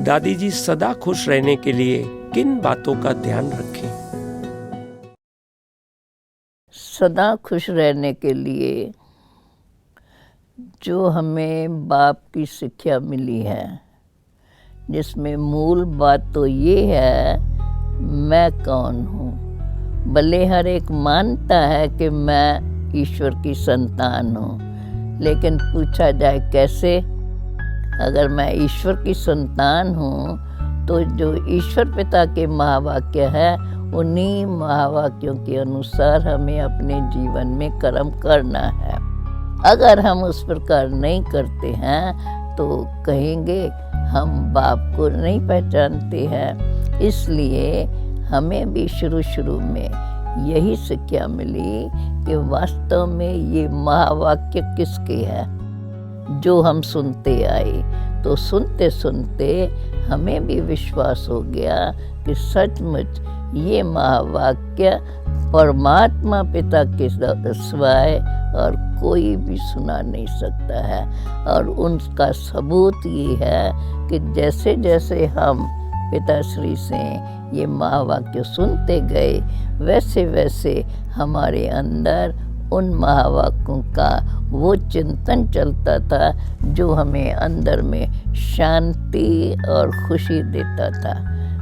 दादी जी सदा खुश रहने के लिए किन बातों का ध्यान रखें? सदा खुश रहने के लिए जो हमें बाप की शिक्षा मिली है, जिसमें मूल बात तो ये है, मैं कौन हूँ। भले हर एक मानता है कि मैं ईश्वर की संतान हूँ, लेकिन पूछा जाए कैसे? अगर मैं ईश्वर की संतान हूँ तो जो ईश्वर पिता के महावाक्य है, उन्हीं महावाक्यों के अनुसार हमें अपने जीवन में कर्म करना है। अगर हम उस प्रकार नहीं करते हैं तो कहेंगे हम बाप को नहीं पहचानते हैं। इसलिए हमें भी शुरू में यही शिक्षा मिली कि वास्तव में ये महावाक्य किसके है, जो हम सुनते आए। तो सुनते सुनते हमें भी विश्वास हो गया कि सचमुच ये महावाक्य परमात्मा पिता के सिवाय और कोई भी सुना नहीं सकता है। और उनका सबूत ये है कि जैसे जैसे हम पिताश्री से ये महावाक्य सुनते गए, वैसे वैसे हमारे अंदर उन महावाक्यों का वो चिंतन चलता था जो हमें अंदर में शांति और खुशी देता था।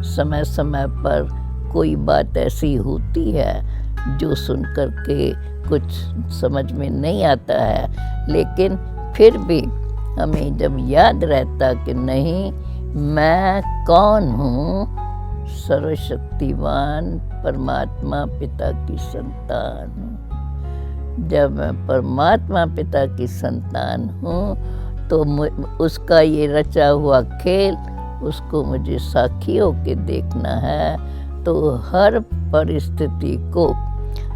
समय समय पर कोई बात ऐसी होती है जो सुन कर के कुछ समझ में नहीं आता है, लेकिन फिर भी हमें जब याद रहता कि नहीं, मैं कौन हूँ, सर्वशक्तिवान परमात्मा पिता की संतान हूँ। जब मैं परमात्मा पिता की संतान हूँ तो उसका ये रचा हुआ खेल उसको मुझे साक्षी होके देखना है। तो हर परिस्थिति को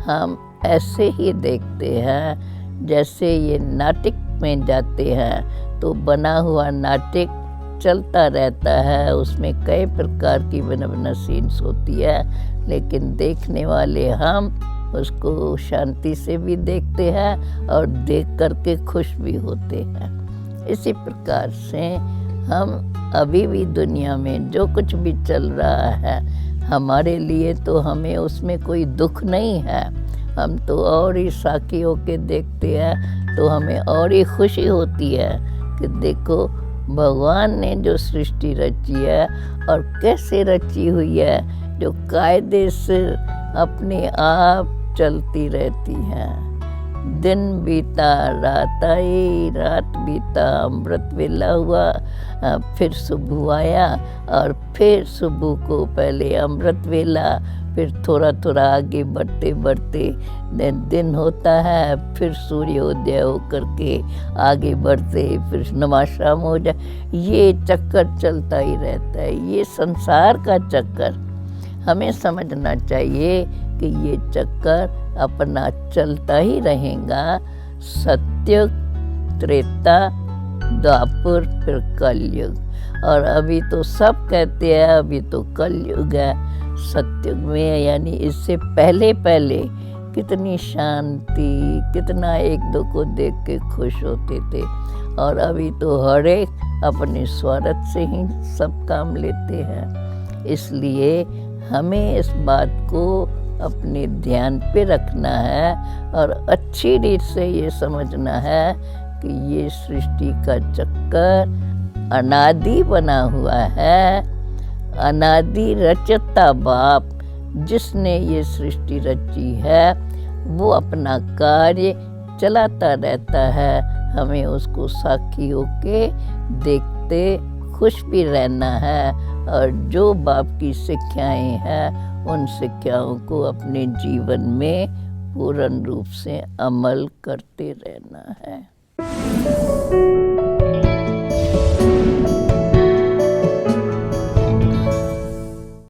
हम ऐसे ही देखते हैं जैसे ये नाटक में जाते हैं तो बना हुआ नाटक चलता रहता है, उसमें कई प्रकार की भिन्न भिन्न सीन्स होती है, लेकिन देखने वाले हम उसको शांति से भी देखते हैं और देख करके खुश भी होते हैं। इसी प्रकार से हम अभी भी दुनिया में जो कुछ भी चल रहा है हमारे लिए, तो हमें उसमें कोई दुख नहीं है। हम तो और ही साक्षी होके देखते हैं तो हमें और ही खुशी होती है कि देखो भगवान ने जो सृष्टि रची है और कैसे रची हुई है, जो कायदे से अपने आप चलती रहती है। दिन बीता रात आई, रात बीता अमृत वेला हुआ, फिर सुबह आया और फिर सुबह को पहले अमृत वेला, फिर थोड़ा थोड़ा आगे बढ़ते बढ़ते दिन होता है, फिर सूर्योदय होकर के आगे बढ़ते फिर नमाशाम हो जाए। ये चक्कर चलता ही रहता है, ये संसार का चक्कर। हमें समझना चाहिए कि ये चक्कर अपना चलता ही रहेगा। सत्युग, त्रेता, द्वापर, फिर कलयुग। और अभी तो सब कहते हैं अभी तो कलयुग है। सत्युग में यानी इससे पहले पहले कितनी शांति, कितना एक दो को देख के खुश होते थे, और अभी तो हर एक अपने स्वार्थ से ही सब काम लेते हैं। इसलिए हमें इस बात को अपने ध्यान पे रखना है और अच्छी रीत से ये समझना है कि ये सृष्टि का चक्कर अनादि बना हुआ है। अनादि रचता बाप जिसने ये सृष्टि रची है, वो अपना कार्य चलाता रहता है। हमें उसको साक्षी होके देखते खुश भी रहना है, और जो बाप की शिक्षाएं हैं उन शिक्षाओं को अपने जीवन में पूर्ण रूप से अमल करते रहना है।